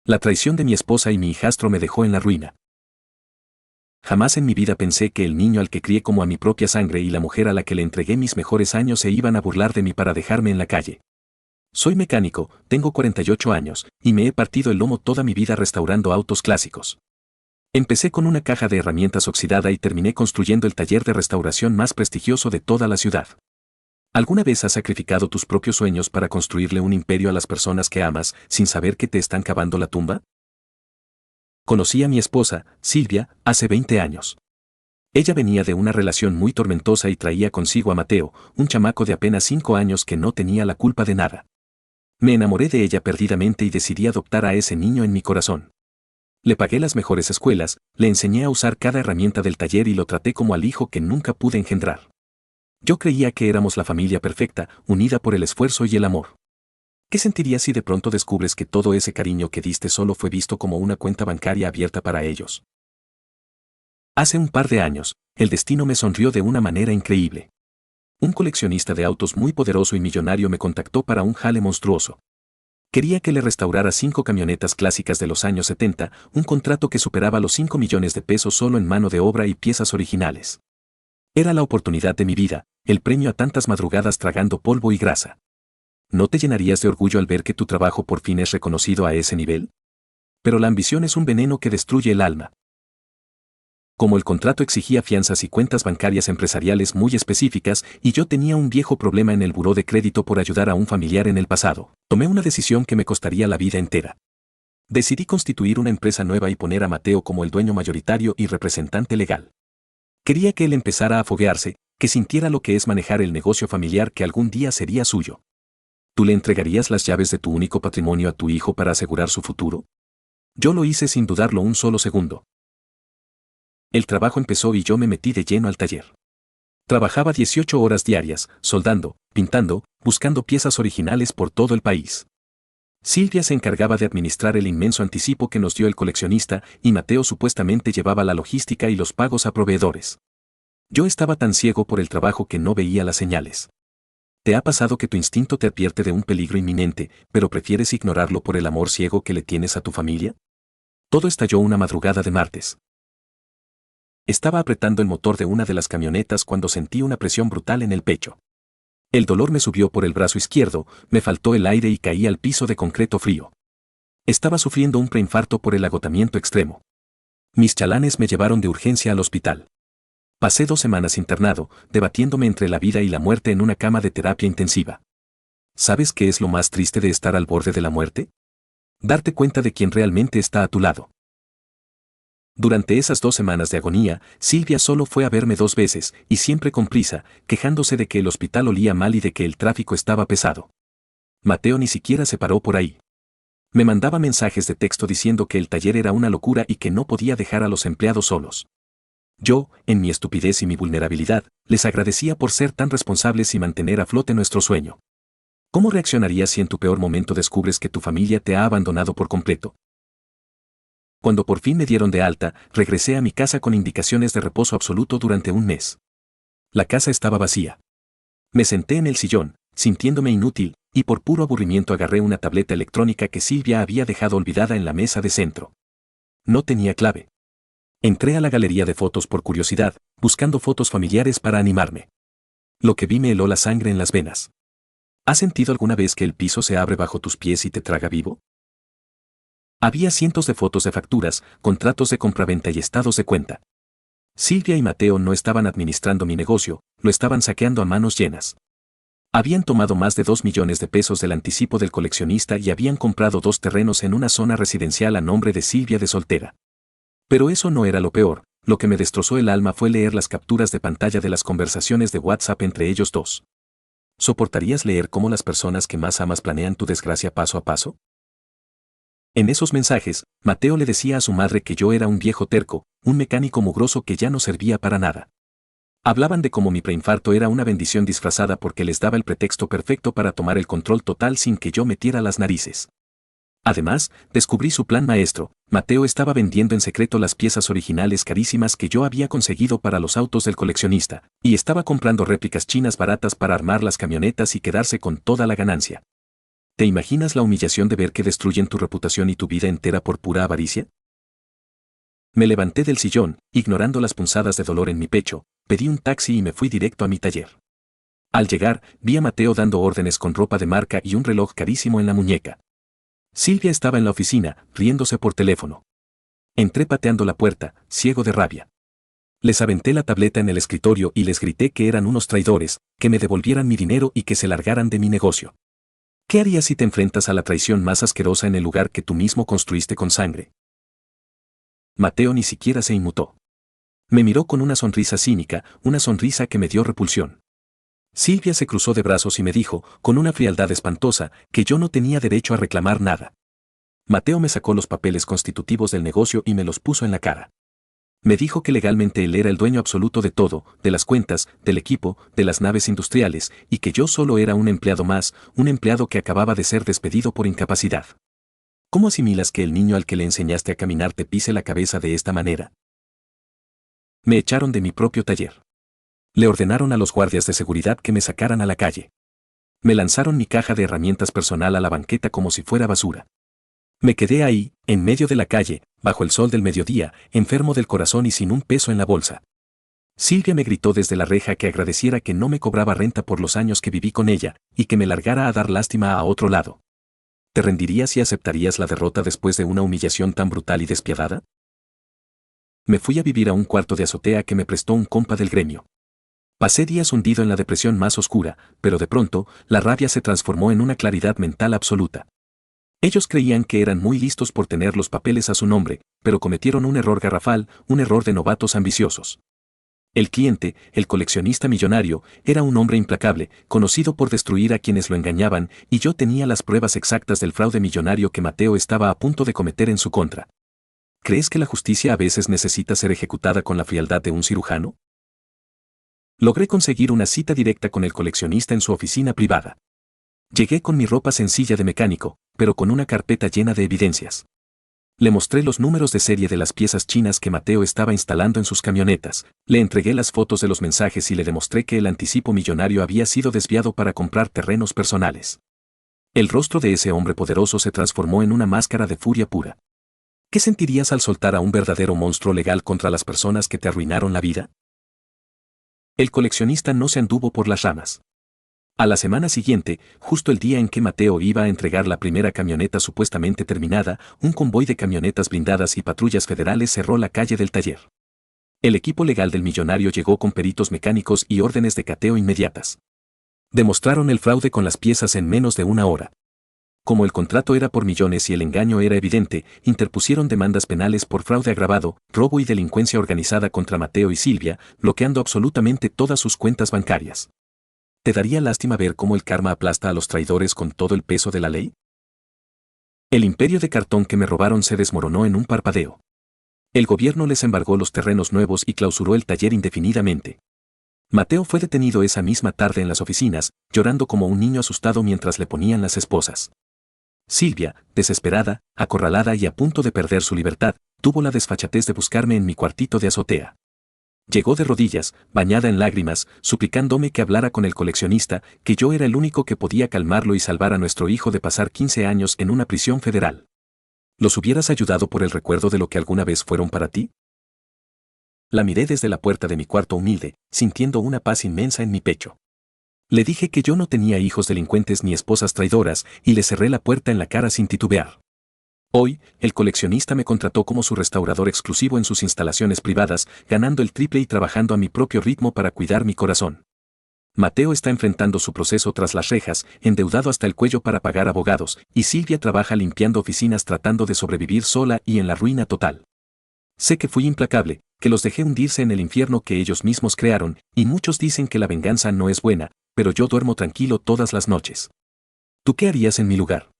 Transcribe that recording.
La traición de mi esposa y mi hijastro me dejó en la ruina. Jamás en mi vida pensé que el niño al que crié como a mi propia sangre y la mujer a la que le entregué mis mejores años se iban a burlar de mí para dejarme en la calle. Soy mecánico, tengo 48 años, y me he partido el lomo toda mi vida restaurando autos clásicos. Empecé con una caja de herramientas oxidada y terminé construyendo el taller de restauración más prestigioso de toda la ciudad. ¿Alguna vez has sacrificado tus propios sueños para construirle un imperio a las personas que amas sin saber que te están cavando la tumba? Conocí a mi esposa, Silvia, hace 20 años. Ella venía de una relación muy tormentosa y traía consigo a Mateo, un chamaco de apenas 5 años que no tenía la culpa de nada. Me enamoré de ella perdidamente y decidí adoptar a ese niño en mi corazón. Le pagué las mejores escuelas, le enseñé a usar cada herramienta del taller y lo traté como al hijo que nunca pude engendrar. Yo creía que éramos la familia perfecta, unida por el esfuerzo y el amor. ¿Qué sentirías si de pronto descubres que todo ese cariño que diste solo fue visto como una cuenta bancaria abierta para ellos? Hace un par de años, el destino me sonrió de una manera increíble. Un coleccionista de autos muy poderoso y millonario me contactó para un jale monstruoso. Quería que le restaurara 5 camionetas clásicas de los años 70, un contrato que superaba los 5 millones de pesos solo en mano de obra y piezas originales. Era la oportunidad de mi vida, el premio a tantas madrugadas tragando polvo y grasa. ¿No te llenarías de orgullo al ver que tu trabajo por fin es reconocido a ese nivel? Pero la ambición es un veneno que destruye el alma. Como el contrato exigía fianzas y cuentas bancarias empresariales muy específicas y yo tenía un viejo problema en el buró de crédito por ayudar a un familiar en el pasado, tomé una decisión que me costaría la vida entera. Decidí constituir una empresa nueva y poner a Mateo como el dueño mayoritario y representante legal. Quería que él empezara a foguearse, que sintiera lo que es manejar el negocio familiar que algún día sería suyo. ¿Tú le entregarías las llaves de tu único patrimonio a tu hijo para asegurar su futuro? Yo lo hice sin dudarlo un solo segundo. El trabajo empezó y yo me metí de lleno al taller. Trabajaba 18 horas diarias, soldando, pintando, buscando piezas originales por todo el país. Silvia se encargaba de administrar el inmenso anticipo que nos dio el coleccionista y Mateo supuestamente llevaba la logística y los pagos a proveedores. Yo estaba tan ciego por el trabajo que no veía las señales. ¿Te ha pasado que tu instinto te advierte de un peligro inminente, pero prefieres ignorarlo por el amor ciego que le tienes a tu familia? Todo estalló una madrugada de martes. Estaba apretando el motor de una de las camionetas cuando sentí una presión brutal en el pecho. El dolor me subió por el brazo izquierdo, me faltó el aire y caí al piso de concreto frío. Estaba sufriendo un preinfarto por el agotamiento extremo. Mis chalanes me llevaron de urgencia al hospital. Pasé 2 semanas internado, debatiéndome entre la vida y la muerte en una cama de terapia intensiva. ¿Sabes qué es lo más triste de estar al borde de la muerte? Darte cuenta de quién realmente está a tu lado. Durante esas 2 semanas de agonía, Silvia solo fue a verme 2 veces, y siempre con prisa, quejándose de que el hospital olía mal y de que el tráfico estaba pesado. Mateo ni siquiera se paró por ahí. Me mandaba mensajes de texto diciendo que el taller era una locura y que no podía dejar a los empleados solos. Yo, en mi estupidez y mi vulnerabilidad, les agradecía por ser tan responsables y mantener a flote nuestro sueño. ¿Cómo reaccionarías si en tu peor momento descubres que tu familia te ha abandonado por completo? Cuando por fin me dieron de alta, regresé a mi casa con indicaciones de reposo absoluto durante un mes. La casa estaba vacía. Me senté en el sillón, sintiéndome inútil, y por puro aburrimiento agarré una tableta electrónica que Silvia había dejado olvidada en la mesa de centro. No tenía clave. Entré a la galería de fotos por curiosidad, buscando fotos familiares para animarme. Lo que vi me heló la sangre en las venas. ¿Has sentido alguna vez que el piso se abre bajo tus pies y te traga vivo? Había cientos de fotos de facturas, contratos de compraventa y estados de cuenta. Silvia y Mateo no estaban administrando mi negocio, lo estaban saqueando a manos llenas. Habían tomado más de 2 millones de pesos del anticipo del coleccionista y habían comprado 2 terrenos en una zona residencial a nombre de Silvia de soltera. Pero eso no era lo peor, lo que me destrozó el alma fue leer las capturas de pantalla de las conversaciones de WhatsApp entre ellos dos. ¿Soportarías leer cómo las personas que más amas planean tu desgracia paso a paso? En esos mensajes, Mateo le decía a su madre que yo era un viejo terco, un mecánico mugroso que ya no servía para nada. Hablaban de cómo mi preinfarto era una bendición disfrazada porque les daba el pretexto perfecto para tomar el control total sin que yo metiera las narices. Además, descubrí su plan maestro. Mateo estaba vendiendo en secreto las piezas originales carísimas que yo había conseguido para los autos del coleccionista, y estaba comprando réplicas chinas baratas para armar las camionetas y quedarse con toda la ganancia. ¿Te imaginas la humillación de ver que destruyen tu reputación y tu vida entera por pura avaricia? Me levanté del sillón, ignorando las punzadas de dolor en mi pecho, pedí un taxi y me fui directo a mi taller. Al llegar, vi a Mateo dando órdenes con ropa de marca y un reloj carísimo en la muñeca. Silvia estaba en la oficina, riéndose por teléfono. Entré pateando la puerta, ciego de rabia. Les aventé la tableta en el escritorio y les grité que eran unos traidores, que me devolvieran mi dinero y que se largaran de mi negocio. ¿Qué harías si te enfrentas a la traición más asquerosa en el lugar que tú mismo construiste con sangre? Mateo ni siquiera se inmutó. Me miró con una sonrisa cínica, una sonrisa que me dio repulsión. Silvia se cruzó de brazos y me dijo, con una frialdad espantosa, que yo no tenía derecho a reclamar nada. Mateo me sacó los papeles constitutivos del negocio y me los puso en la cara. Me dijo que legalmente él era el dueño absoluto de todo, de las cuentas, del equipo, de las naves industriales, y que yo solo era un empleado más, un empleado que acababa de ser despedido por incapacidad. ¿Cómo asimilas que el niño al que le enseñaste a caminar te pise la cabeza de esta manera? Me echaron de mi propio taller. Le ordenaron a los guardias de seguridad que me sacaran a la calle. Me lanzaron mi caja de herramientas personal a la banqueta como si fuera basura. Me quedé ahí, en medio de la calle, bajo el sol del mediodía, enfermo del corazón y sin un peso en la bolsa. Silvia me gritó desde la reja que agradeciera que no me cobraba renta por los años que viví con ella, y que me largara a dar lástima a otro lado. ¿Te rendirías y aceptarías la derrota después de una humillación tan brutal y despiadada? Me fui a vivir a un cuarto de azotea que me prestó un compa del gremio. Pasé días hundido en la depresión más oscura, pero de pronto, la rabia se transformó en una claridad mental absoluta. Ellos creían que eran muy listos por tener los papeles a su nombre, pero cometieron un error garrafal, un error de novatos ambiciosos. El cliente, el coleccionista millonario, era un hombre implacable, conocido por destruir a quienes lo engañaban, y yo tenía las pruebas exactas del fraude millonario que Mateo estaba a punto de cometer en su contra. ¿Crees que la justicia a veces necesita ser ejecutada con la frialdad de un cirujano? Logré conseguir una cita directa con el coleccionista en su oficina privada. Llegué con mi ropa sencilla de mecánico, pero con una carpeta llena de evidencias. Le mostré los números de serie de las piezas chinas que Mateo estaba instalando en sus camionetas, le entregué las fotos de los mensajes y le demostré que el anticipo millonario había sido desviado para comprar terrenos personales. El rostro de ese hombre poderoso se transformó en una máscara de furia pura. ¿Qué sentirías al soltar a un verdadero monstruo legal contra las personas que te arruinaron la vida? El coleccionista no se anduvo por las ramas. A la semana siguiente, justo el día en que Mateo iba a entregar la primera camioneta supuestamente terminada, un convoy de camionetas blindadas y patrullas federales cerró la calle del taller. El equipo legal del millonario llegó con peritos mecánicos y órdenes de cateo inmediatas. Demostraron el fraude con las piezas en menos de una hora. Como el contrato era por millones y el engaño era evidente, interpusieron demandas penales por fraude agravado, robo y delincuencia organizada contra Mateo y Silvia, bloqueando absolutamente todas sus cuentas bancarias. ¿Te daría lástima ver cómo el karma aplasta a los traidores con todo el peso de la ley? El imperio de cartón que me robaron se desmoronó en un parpadeo. El gobierno les embargó los terrenos nuevos y clausuró el taller indefinidamente. Mateo fue detenido esa misma tarde en las oficinas, llorando como un niño asustado mientras le ponían las esposas. Silvia, desesperada, acorralada y a punto de perder su libertad, tuvo la desfachatez de buscarme en mi cuartito de azotea. Llegó de rodillas, bañada en lágrimas, suplicándome que hablara con el coleccionista, que yo era el único que podía calmarlo y salvar a nuestro hijo de pasar 15 años en una prisión federal. ¿Los hubieras ayudado por el recuerdo de lo que alguna vez fueron para ti? La miré desde la puerta de mi cuarto humilde, sintiendo una paz inmensa en mi pecho. Le dije que yo no tenía hijos delincuentes ni esposas traidoras, y le cerré la puerta en la cara sin titubear. Hoy, el coleccionista me contrató como su restaurador exclusivo en sus instalaciones privadas, ganando el triple y trabajando a mi propio ritmo para cuidar mi corazón. Mateo está enfrentando su proceso tras las rejas, endeudado hasta el cuello para pagar abogados, y Silvia trabaja limpiando oficinas tratando de sobrevivir sola y en la ruina total. Sé que fui implacable, que los dejé hundirse en el infierno que ellos mismos crearon, y muchos dicen que la venganza no es buena, pero yo duermo tranquilo todas las noches. ¿Tú qué harías en mi lugar?